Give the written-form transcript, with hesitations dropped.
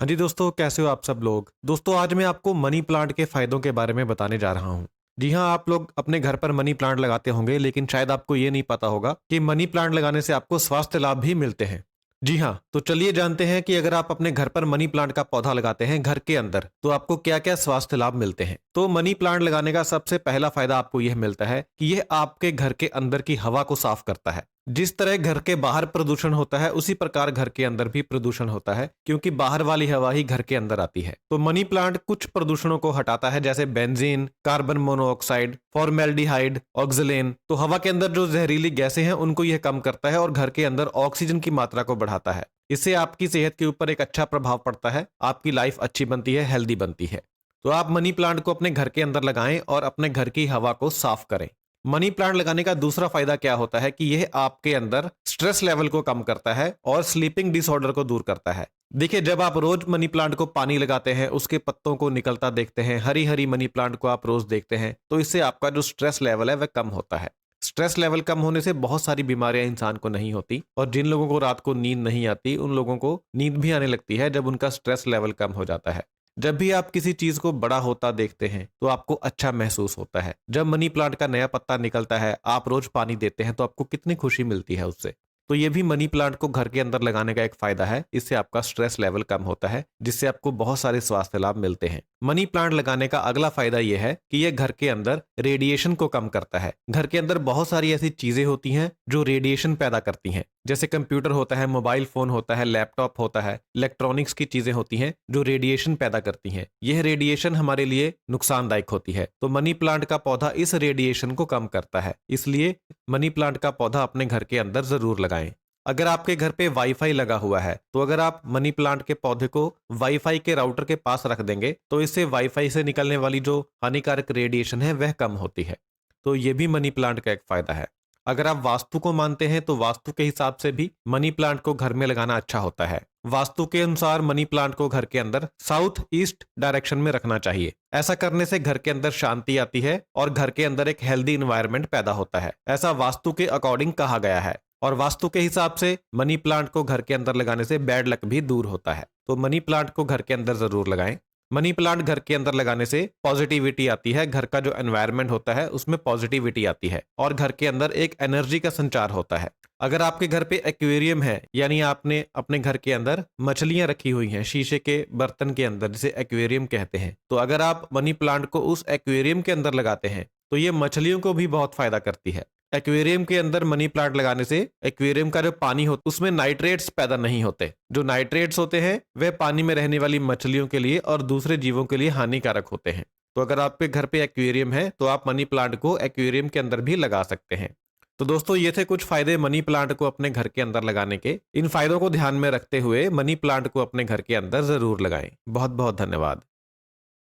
हाँ जी दोस्तों, कैसे हो आप सब लोग। दोस्तों आज मैं आपको मनी प्लांट के फायदों के बारे में बताने जा रहा हूँ। जी हाँ, आप लोग अपने घर पर मनी प्लांट लगाते होंगे, लेकिन शायद आपको ये नहीं पता होगा कि मनी प्लांट लगाने से आपको स्वास्थ्य लाभ भी मिलते हैं। जी हाँ, तो चलिए जानते हैं कि अगर आप अपने घर पर मनी प्लांट का पौधा लगाते हैं घर के अंदर, तो आपको क्या क्या स्वास्थ्य लाभ मिलते हैं। तो मनी प्लांट लगाने का सबसे पहला फायदा आपको यह मिलता है कि यह आपके घर के अंदर की हवा को साफ करता है। जिस तरह घर के बाहर प्रदूषण होता है, उसी प्रकार घर के अंदर भी प्रदूषण होता है, क्योंकि बाहर वाली हवा ही घर के अंदर आती है। तो मनी प्लांट कुछ प्रदूषणों को हटाता है, जैसे बेंजीन, कार्बन मोनोऑक्साइड, फॉर्मेल्डिहाइड, ऑक्सीलेन। तो हवा के अंदर जो जहरीली गैसें हैं उनको यह कम करता है और घर के अंदर ऑक्सीजन की मात्रा को बढ़ाता है। इससे आपकी सेहत के ऊपर एक अच्छा प्रभाव पड़ता है, आपकी लाइफ अच्छी बनती है, हेल्दी बनती है। तो आप मनी प्लांट को अपने घर के अंदर लगाएं और अपने घर की हवा को साफ करें। मनी प्लांट लगाने का दूसरा फायदा क्या होता है कि यह आपके अंदर स्ट्रेस लेवल को कम करता है और स्लीपिंग डिसऑर्डर को दूर करता है। देखिए, जब आप रोज मनी प्लांट को पानी लगाते हैं, उसके पत्तों को निकलता देखते हैं, हरी हरी मनी प्लांट को आप रोज देखते हैं, तो इससे आपका जो स्ट्रेस लेवल है वह कम होता है। स्ट्रेस लेवल कम होने से बहुत सारी बीमारियां इंसान को नहीं होती, और जिन लोगों को रात को नींद नहीं आती उन लोगों को नींद भी आने लगती है जब उनका स्ट्रेस लेवल कम हो जाता है। जब भी आप किसी चीज को बड़ा होता देखते हैं तो आपको अच्छा महसूस होता है। जब मनी प्लांट का नया पत्ता निकलता है, आप रोज पानी देते हैं, तो आपको कितनी खुशी मिलती है उससे। तो ये भी मनी प्लांट को घर के अंदर लगाने का एक फायदा है। इससे आपका स्ट्रेस लेवल कम होता है, जिससे आपको बहुत सारे स्वास्थ्य लाभ मिलते हैं। मनी प्लांट लगाने का अगला फायदा यह है कि यह घर के अंदर रेडिएशन को कम करता है। घर के अंदर बहुत सारी ऐसी चीजें होती हैं जो रेडिएशन पैदा करती हैं, जैसे कंप्यूटर होता है, मोबाइल फोन होता है, लैपटॉप होता है, इलेक्ट्रॉनिक्स की चीजें होती हैं जो रेडिएशन पैदा करती हैं। यह रेडिएशन हमारे लिए नुकसानदायक होती है, तो मनी प्लांट का पौधा इस रेडिएशन को कम करता है। इसलिए मनी प्लांट का पौधा अपने घर के अंदर जरूर लगाएं। अगर आपके घर पे वाईफाई लगा हुआ है, तो अगर आप मनी प्लांट के पौधे को वाईफाई के राउटर के पास रख देंगे, तो इससे वाईफाई से निकलने वाली जो हानिकारक रेडिएशन है वह कम होती है। तो ये भी मनी प्लांट का एक फायदा है। अगर आप वास्तु को मानते हैं, तो वास्तु के हिसाब से भी मनी प्लांट को घर में लगाना अच्छा होता है। वास्तु के अनुसार मनी प्लांट को घर के अंदर साउथ ईस्ट डायरेक्शन में रखना चाहिए। ऐसा करने से घर के अंदर शांति आती है और घर के अंदर एक हेल्दी इन्वायरमेंट पैदा होता है। ऐसा वास्तु के अकॉर्डिंग कहा गया है। और वास्तु के हिसाब से मनी प्लांट को घर के अंदर लगाने से बैड लक भी दूर होता है। तो मनी प्लांट को घर के अंदर जरूर लगाएं। मनी प्लांट घर के अंदर लगाने से पॉजिटिविटी आती है, घर का जो एनवायरनमेंट होता है उसमें पॉजिटिविटी आती है और घर के अंदर एक एनर्जी का संचार होता है। अगर आपके घर पे एक्वेरियम है, यानी आपने अपने घर के अंदर मछलियां रखी हुई हैं शीशे के बर्तन के अंदर, जिसे एक्वेरियम कहते हैं, तो अगर आप मनी प्लांट को उस एक्वेरियम के अंदर लगाते हैं तो ये मछलियों को भी बहुत फायदा करती है। एक्वेरियम के अंदर मनी प्लांट लगाने से एक्वेरियम का जो पानी होता है उसमें नाइट्रेट्स पैदा नहीं होते। जो नाइट्रेट्स होते हैं वह पानी में रहने वाली मछलियों के लिए और दूसरे जीवों के लिए हानिकारक होते हैं। तो अगर आपके घर पे एक्वेरियम है तो आप मनी प्लांट को एक्वेरियम के अंदर भी लगा सकते हैं। तो दोस्तों, ये थे कुछ फायदे मनी प्लांट को अपने घर के अंदर लगाने के। इन फायदों को ध्यान में रखते हुए मनी प्लांट को अपने घर के अंदर जरूर लगाएं। बहुत बहुत धन्यवाद।